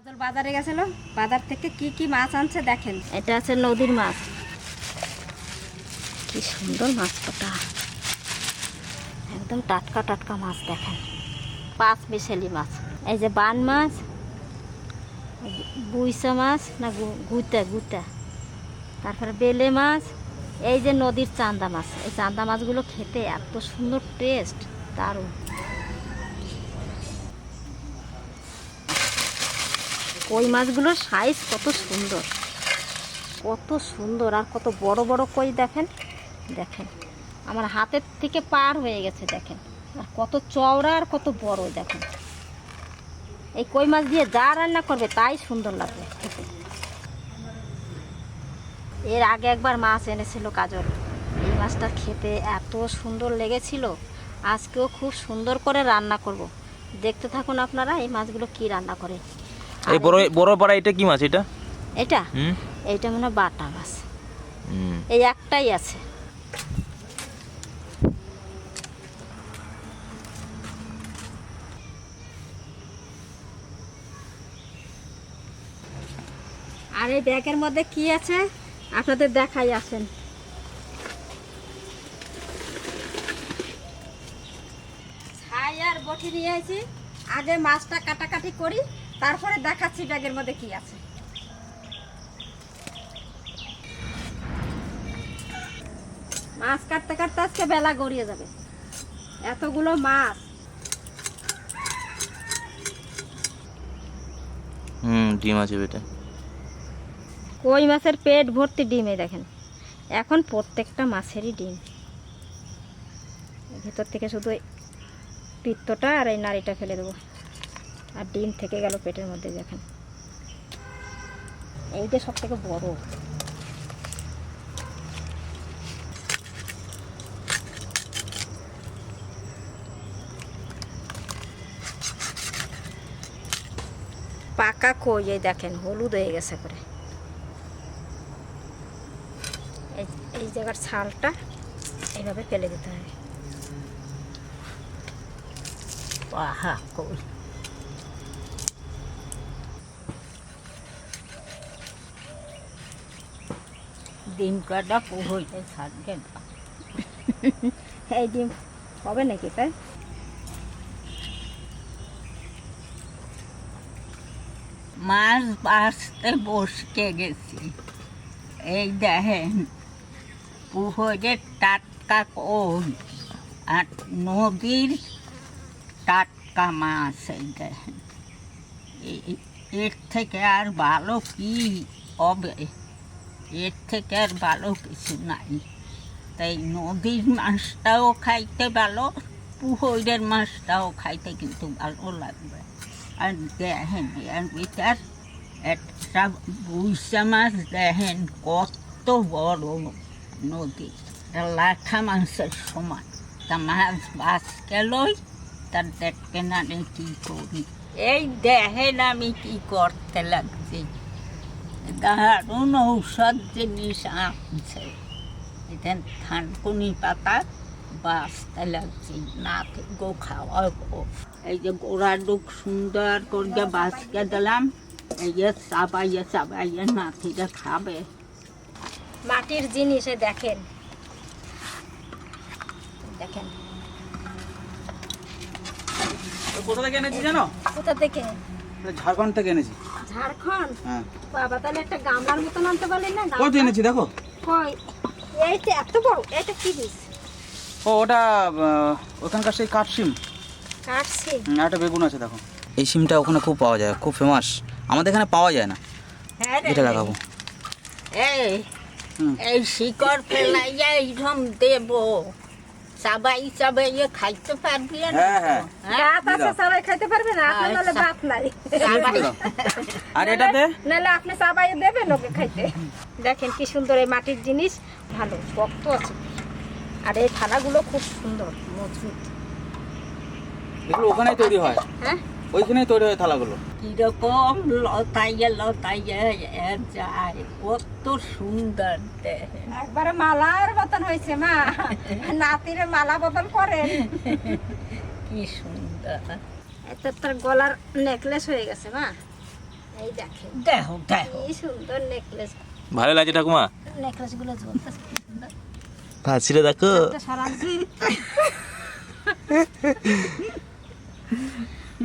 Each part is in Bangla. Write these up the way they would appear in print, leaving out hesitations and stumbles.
কাজল বাজারে গেছিল, বাজার থেকে কি কি মাছ আনছে দেখেন। এটা আছে নদীর মাছ, কি সুন্দর মাছ কটা, একদম টাটকা টাটকা মাছ দেখেন। 5 মিশালি মাছ, এই যে বান মাছ, বুইসা মাছ না গুতা গুতা, তারপরে বেলে মাছ, এই যে নদীর চান্দা মাছ। এই চান্দা মাছগুলো খেতে এত সুন্দর টেস্ট, দারুণ। কই মাছগুলোর সাইজ কত সুন্দর, কত সুন্দর, আর কত বড় বড় কই দেখেন। দেখেন আমার হাতের থেকে পার হয়ে গেছে দেখেন, আর কত চওড়া আর কত বড় দেখেন। এই কই মাছ দিয়ে যা রান্না করবে তাই সুন্দর লাগবে খেতে। এর আগে একবার মাছ এনেছিল কাজল, এই মাছটা খেতে এত সুন্দর লেগেছিল। আজকেও খুব সুন্দর করে রান্না করব, দেখতে থাকুন আপনারা এই মাছগুলো কি রান্না করে। এই বড় পাড়া এটা কি মাছ? এটা এটা এইটা মনে হয় বাটা মাছ, এই একটাই আছে। আর এই ব্যাগের মধ্যে কি আছে আপনাদের দেখাই, আসেন। ছাই আর বটি নিয়ে আইছি, আগে মাছটা কাটাকাটি করি, তারপরে দেখাচ্ছি ব্যাগের মধ্যে কি আছে। মাছ কাটতে কাটতে আজকে বেলা গড়িয়ে যাবে, এতগুলো মাছ। ডিম আছে বেটা। কই মাছের পেট ভর্তি ডিম, এই দেখেন। এখন প্রত্যেকটা মাছেরই ডিম, ভেতর থেকে শুধু পিত্তটা আর এই নাড়িটা ফেলে দেবো, আর ডিম থেকে গেল পেটের মধ্যে। দেখেন এইটা সব থেকে বড়। পাকা কই, এই দেখেন হলুদ হয়ে গেছে করে। এই জায়গার ছালটা এইভাবে ফেলে দিতে হবে। আহা কই, ডিম কাটা হইতে থাকবে না। এই ডিম হবে নাকি তাই? মাছ বাঁচতে বসকে গেছি, এই দেখেন পুকুরের টাটকা কই আর নদীর টাটকা মাছ। এই দেখেন, এর থেকে আর ভালো কি হবে, এর থেকে আর ভালো কিছু নাই। তাই নদীর মাছটাও খাইতে ভালো, পুকুরের মাছটাও খাইতে কিন্তু ভালো লাগবে। আর দেখেন এর ভিতর একটা বুইসা মাছ, দেখেন কত বড় নদী, লাঠা মাছের সমান। তা মাছ বাস গেলই তার দেখবেন আমি কী করি। এই দেখেন আমি কি করতে লাগছি, দারুণ ঔষধ জিনিস আনছে। এখান থানকুনি পাতা বাঁচতে লাগছি, না গো খাওয়াবো। এই যে গোড়া ডুক সুন্দর করে বাঁচকে দিলাম, এই যে চাবাইয়ে চাবাইয়ে নাতিরা খাবে। মাটির জিনিস দেখেন, দেখেন কোথা থেকে এনেছি জানো? কোথা থেকে? ঝাড়খণ্ড থেকে এনেছি। ঝাড়খণ্ড? হ্যাঁ। বাবা তাহলে একটা গামলার মতন আনতে পারলেন না? কত এনেছি দেখো। কই এইটা এত বড়, এটা কি দিস? ও ওটা ওখানকার সেই কাঠ সিম। কাঠ সিম? একটা বেগুন আছে দেখো। এই সিমটা ওখানে খুব পাওয়া যায়, খুব ফেমাস, আমাদের এখানে পাওয়া যায় না। হ্যাঁ রে, এটা লাগাবো। এই শিকড় ফেলাইয়া এইরকম দেবো, চাবাই চাবাইয়ে খাইতে পারবি না? হ্যাঁ হ্যাঁ। গাছ আছে, সবাই খাইতে পারবে না, আপনার নাহলে বাপ নাই। আর এটাতে নাহলে আপনি সবাই দেবেন ওকে খাইতে। দেখেন কি সুন্দর এই মাটির জিনিস, ভালো শক্ত আছে, আর এই থালাগুলো খুব সুন্দর মজবুত। এগুলো ওখানেই তৈরি হয়। হ্যাঁ, ওইখানেই তৈরি হয় থালাগুলো। কিরকম লতাইয়া লতাইয়া যায়, কত সুন্দর দেখেন। একবারে মালার মতন হয়েছে মা, নাতিরে মালা বদল করেন। কি সুন্দর। এটা তোর গলার নেকলেস হয়ে গেছে মা। এই দেখেন দেখো দেখো কি সুন্দর নেকলেস, ভালো লাগছে ঠাকুমা? নেকলেস গুলো ঝুলতেছে কি সুন্দর। হাসিটা দেখো। একটা সরান।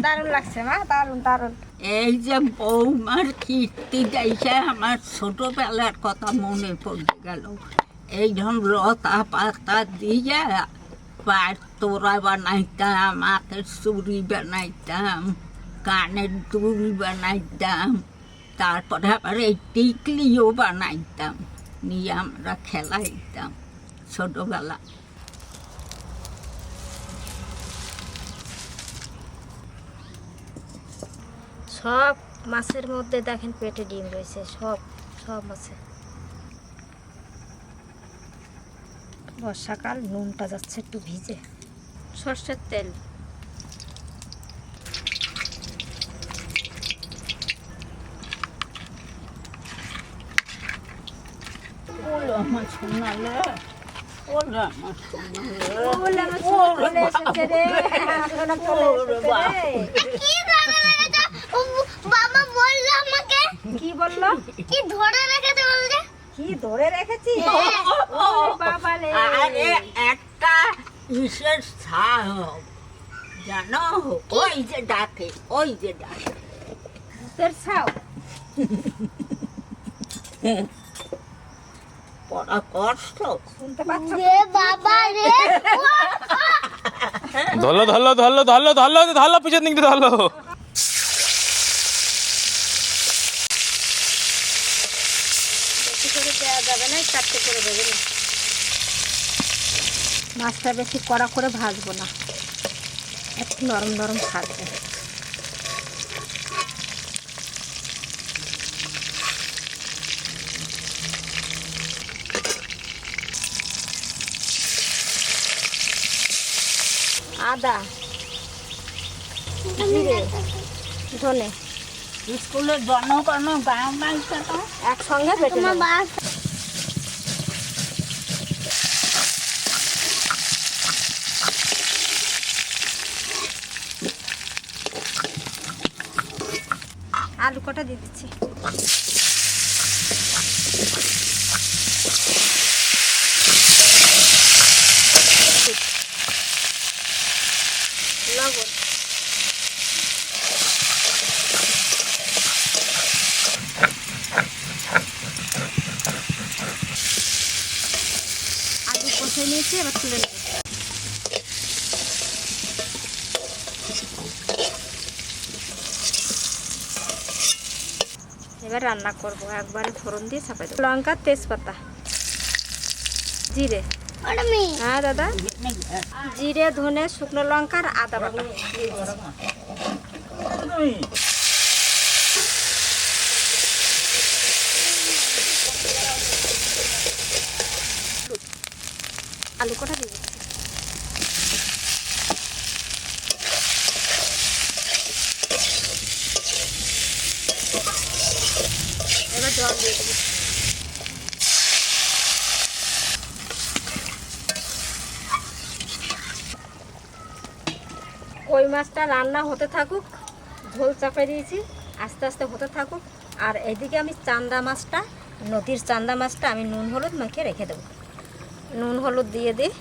দারুণ লাগছে মা, দারুণ দারুণ। এই যে বৌমার কীর্তি গাইছে আমার ছোটবেলার কথা মনে পড়ে গেল। এইরকম লতা পাতা দিয়ে পায়ের তোড়া বানাইতাম, হাতের চুড়ি বানাইতাম, কানের দুল বানাইতাম, তারপরে আবার এই টিকলিও বানাইতাম, নিয়ে আমরা খেলাইতাম ছোটবেলা। সব মাছের মধ্যে দেখেন পেটে ডিম রয়েছে, সব সব মাছে। বর্ষাকাল, নুনটা যাচ্ছে একটু ভিজে। সর্ষের তেল, ওলে আমার শোনালে, ওলে আমার শোনালে, ওলে আমার চলে এসেছে রে, আমার সোনা চলে এসেছে রে। বাবা বললো আমাকে কি বললো? কি ধরে রেখেছে বলছে। কি ধরে রেখেছি? ও বাবা রে। আরে একটা ইসের সাহব জানো, ওই যে ডাকে, ওই যে ডাকে। তোর ছাও পড়া কষ্ট। শুনতে পাচ্ছ? রে বাবা রে, ধরলো ধরলো ধরলো ধরলো ধরলো ধরলো, পিছন দিকটা ধরলো। বেশি করে দেওয়া যাবে না, চারটে করে দেবে না। মাছটা বেশি কড়া করে ভাজবো না, একটু নরম নরম থাকবে। আদা, জিরে, ধনে স্কুলের জনগণ গান গাইছে তো। একসঙ্গে বেটে তোমার নেবো। বাস আলু কটা দিয়ে দিচ্ছি। লবণ, আলু কষে নিয়েছি, এবার তুলে নেব। এবার রান্না করব, একবারে ফোড়ন দিয়ে চাপাই দেবো। লঙ্কা, তেজপাতা, জিরে। ওটা মেয়ে হ্যাঁ দাদা, জিরে, ধনে, শুকনো লঙ্কা আর আদা বাটা দিয়ে দিচ্ছি। আলু কটা দিয়ে দিচ্ছি। এবার জল দিয়ে দিচ্ছি। কই মাছটা রান্না হতে থাকুক, ঝোল চাপাই দিয়েছি, আস্তে আস্তে হতে থাকুক। আর এদিকে আমি চান্দা মাছটা, নদীর চান্দা মাছটা আমি নুন হলুদ মাখিয়ে রেখে দেবো। নুন হলুদ দিয়ে দিই,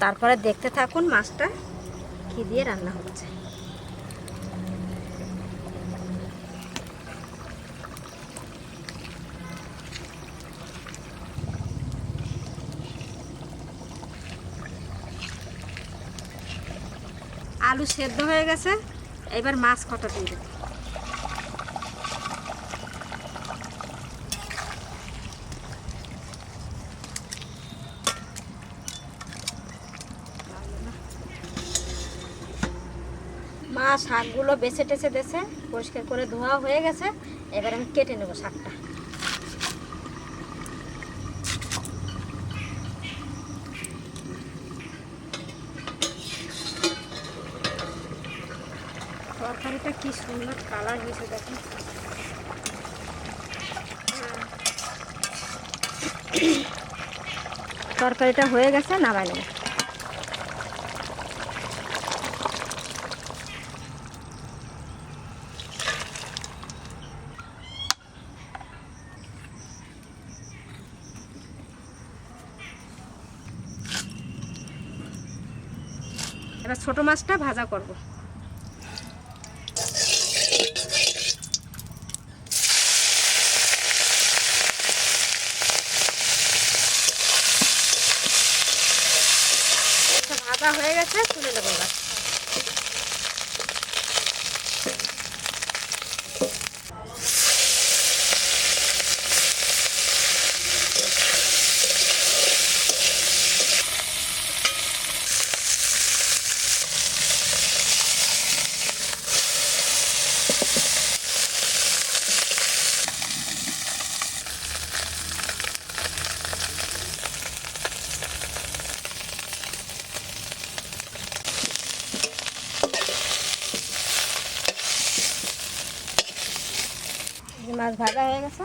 তারপরে দেখতে থাকুন মাছটা কী দিয়ে রান্না হচ্ছে। আলু সেদ্ধ হয়ে গেছে, এবার মাছ কটা দিয়ে দেবো। মাছ শাকগুলো বেছে টেছে দেছে, পরিষ্কার করে ধোয়া হয়ে গেছে, এবার আমি কেটে নেবো শাকটা। তরকারিটা কি সুন্দর কালার হয়েছে দেখুন। তরকারিটা হয়ে গেছে, নামাই নেব। এবার ছোট মাছটা ভাজা করব। ভাজা হয়ে গেছে, তুলে নেবো এবার। মাছ ভাজা হয়ে গেছে।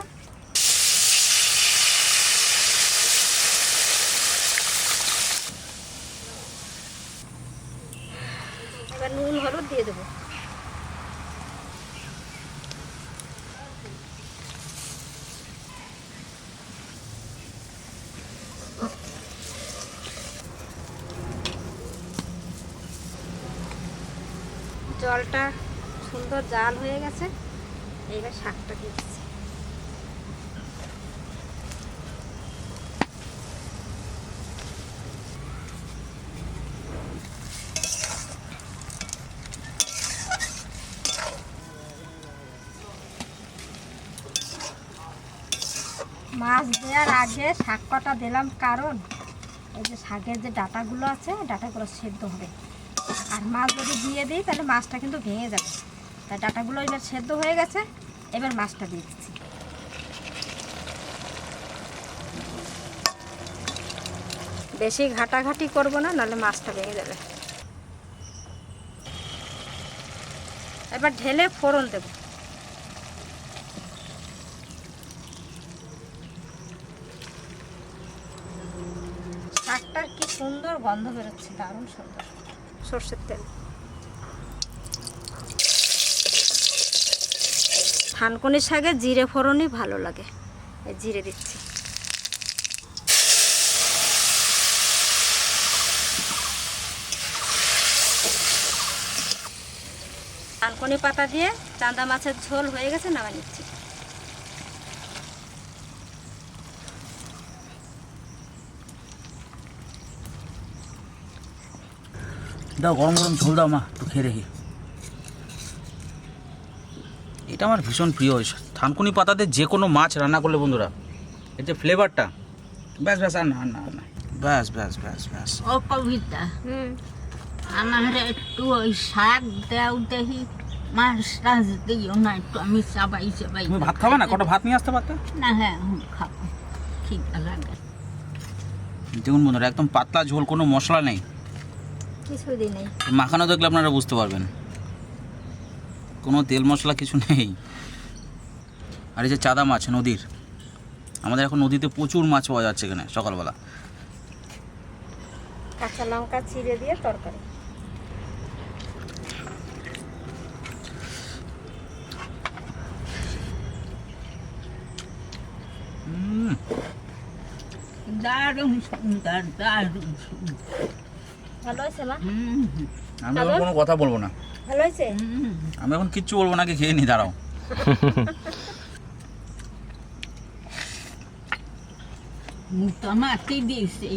এবার নুন হলুদ দিয়ে দেবো। জলটা সুন্দর জাল হয়ে গেছে, এইবার শাকটা দিয়ে দিচ্ছি। মাছ দেওয়ার আগে শাক কটা দিলাম, কারণ এই যে শাকের যে ডাঁটাগুলো আছে, ডাঁটাগুলো সেদ্ধ হবে। আর মাছ যদি দিয়ে দিই তাহলে মাছটা কিন্তু ভেঙে যাবে। তাই ডাঁটাগুলো এবার সেদ্ধ হয়ে গেছে, এবার মাছটা দিয়ে দিচ্ছি। বেশি ঘাটাঘাটি করব না, নাহলে মাছটা ভেঙে যাবে। এবার ঢেলে ফোড়ন দেব। শাকটার কি সুন্দর গন্ধ বেরোচ্ছে, দারুণ সুন্দর। সর্ষের তেল, থানকুনি শাকে জিরে ফোড়নই ভালো লাগে, এই জিরে দিচ্ছি। থানকুনি পাতা দিয়ে চাঁদা মাছের ঝোল হয়ে গেছে, নামিয়ে নিচ্ছি। দাও গরম গরম ঝোল দাও মা, একটু খেয়ে রেখি। এটা আমার ভীষণ প্রিয়। থানকুনি পাতাতে যে কোনো মাছ রান্না করলে বন্ধুরা, এর যে ফ্লেভারটা, ব্যাস ব্যাস, আর না আর না আর না, ব্যাস ব্যাস ব্যাস ব্যাস। ও কবিতা, আমার একটু ওই শাক দেও দেখি, মাছ টাছ দিও না একটু, আমি চাবাই চাবাই। তুমি ভাত খাবে না? কটা ভাত নিয়ে আসতে পারতে। না, হ্যাঁ খাবো, ঠিক লাগে। দেখুন বন্ধুরা, একদম পাতলা ঝোল, কোনো মশলা নেই, কিছুদিন নেই। মাখানো দেখলে আপনারা বুঝতে পারবেন, কোনো তেল মশলা কিছু নেই। আর এই যে চাঁদা মাছ নদীর, আমাদের এখন নদীতে প্রচুর মাছ পাওয়া যাচ্ছে এখানে সকালবেলা। কাঁচা লঙ্কা চিড়ে দিয়ে তরকারি। দারুণ সুন্দর, দারুণ সুন্দর। ভালো হয়েছে মা? আমি এখন কোনো কথা বলবো না, ভালো হয়েছে। আমি এখন কিচ্ছু বলবো না, খেয়ে নি, দাঁড়াও। মুখটা মাটি দিয়েছে,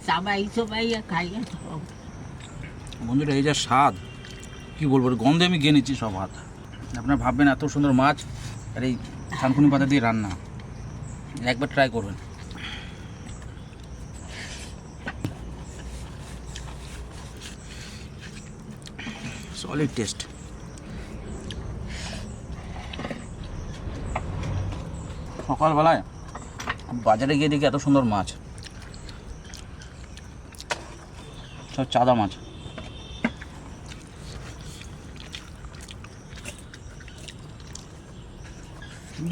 চাবাই চাবাইয়া খাইয়া খাও। বন্ধুরা এই যা স্বাদ, কি বলবো, গন্ধে আমি গিয়ে নিচ্ছি সব হাত। আপনারা ভাববেন এত সুন্দর মাছ আর এই থানকুনি পাতা দিয়ে রান্না, একবার ট্রাই করবেন। Solid test. সকালবেলায় বাজারে গিয়ে দেখি এত সুন্দর মাছ, সব চাঁদা মাছ।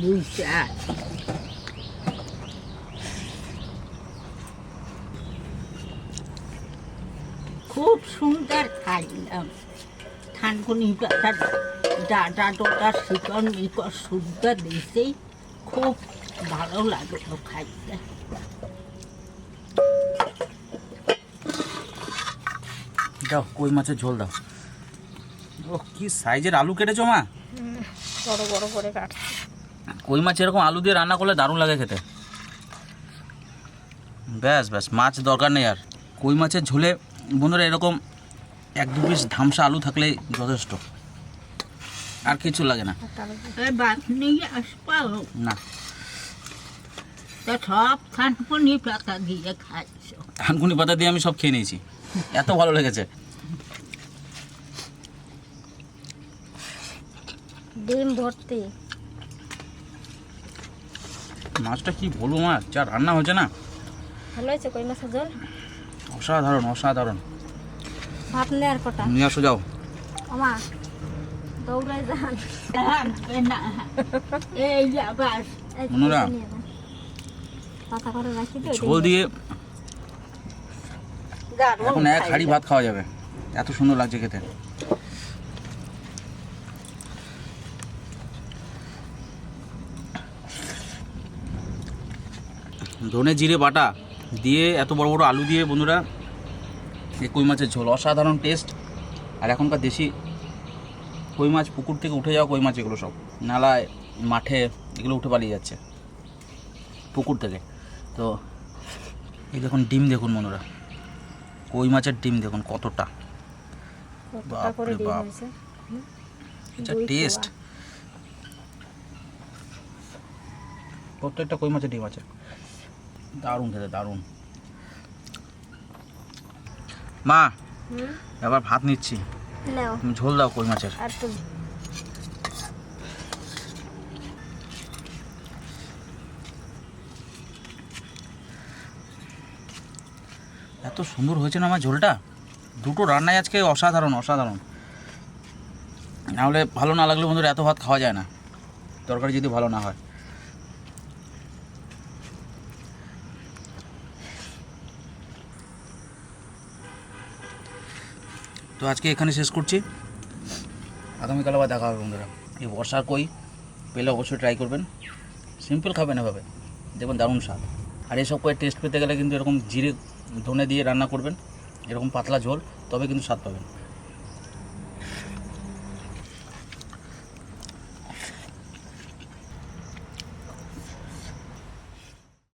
বুঝা খুব সুন্দর খাইলাম। থানকুনি পাতার ডাটা টোটা শিকড় মিকড় শুদ্ধ দিয়েছেই খুব ভালো লাগলো খাইতে। দাও কই মাছের ঝোল দাও। ও কি সাইজের আলু কেটেছো মা? বড় বড় করে কাটছি। কই মাছ এরকম আলু দিয়ে রান্না করলে দারুণ লাগে খেতে। ব্যাস ব্যাস, মাছ দরকার নেই আর। কই মাছের ঝোলে বন্ধুরা এরকম 1-2 পিস ধামসা আলু থাকলেই যথেষ্ট, আর কিছু লাগে না। ভাত নিয়ে আসপাও না, তা সব খানপুনি পাতা দিয়ে খাইছো। থানকুনি পাতা দিয়ে আমি সব খেয়ে নিয়েছি, এত ভালো লেগেছে। ডিম ভর্তি। মাছটা কি বলবো মা, যা রান্না হয়েছে না, ভালো হয়েছে কই মাছের ঝোল। অসাধারণ অসাধারণ। ভাত নে আর কটা। নিয়ে আসো যাও। আমা দৌড়ায় যান। লাগবে না, এই আবার এই তো মনুরা। নিয়ে যান। পাতা করে রাখি তো। ঝোল দিয়ে এখন 1 হাঁড়ি ভাত খাওয়া যাবে, এত সুন্দর লাগছে খেতে। ধনে জিরে বাটা দিয়ে এত বড় বড় আলু দিয়ে বন্ধুরা এই কই মাছের ঝোল, অসাধারণ টেস্ট। আর এখনকার দেশি কই মাছ, পুকুর থেকে উঠে যাওয়া কই মাছ, এগুলো সব নালায় মাঠে এগুলো উঠে পালিয়ে যাচ্ছে পুকুর থেকে। তো এই দেখুন ডিম, দেখুন বন্ধুরা কই মাছের ডিম দেখুন কতটা, কতটা করে বাপরে ডিম বাপ। হয়েছে। এটা দুই টেস্ট, কোয়া। প্রত্যেকটা কই মাছের ডিম আছে, দারুণ খেতে দারুণ। মা এবার ভাত নিচ্ছি, নাও তুমি ঝোল দাও কই মাছের। আর তো এত সুন্দর হয়েছে না আমার ঝোলটা, দুটো রান্নাই আজকে অসাধারণ অসাধারণ। নাহলে ভালো না লাগলে বন্ধুরা এত ভাত খাওয়া যায় না, তরকারি যদি ভালো না হয়। তো আজকে এখানে শেষ করছি, আগামীকাল আবার দেখা হবে বন্ধুরা। এই বর্ষার কই পেলে অবশ্যই ট্রাই করবেন, সিম্পল খাবেন এভাবে, দেখবেন দারুণ স্বাদ। আর এইসব কই টেস্ট পেতে গেলে কিন্তু এরকম জিরে ধনে দিয়ে রান্না করবেন, এরকম পাতলা ঝোল, তবে কিন্তু স্বাদ পাবেন।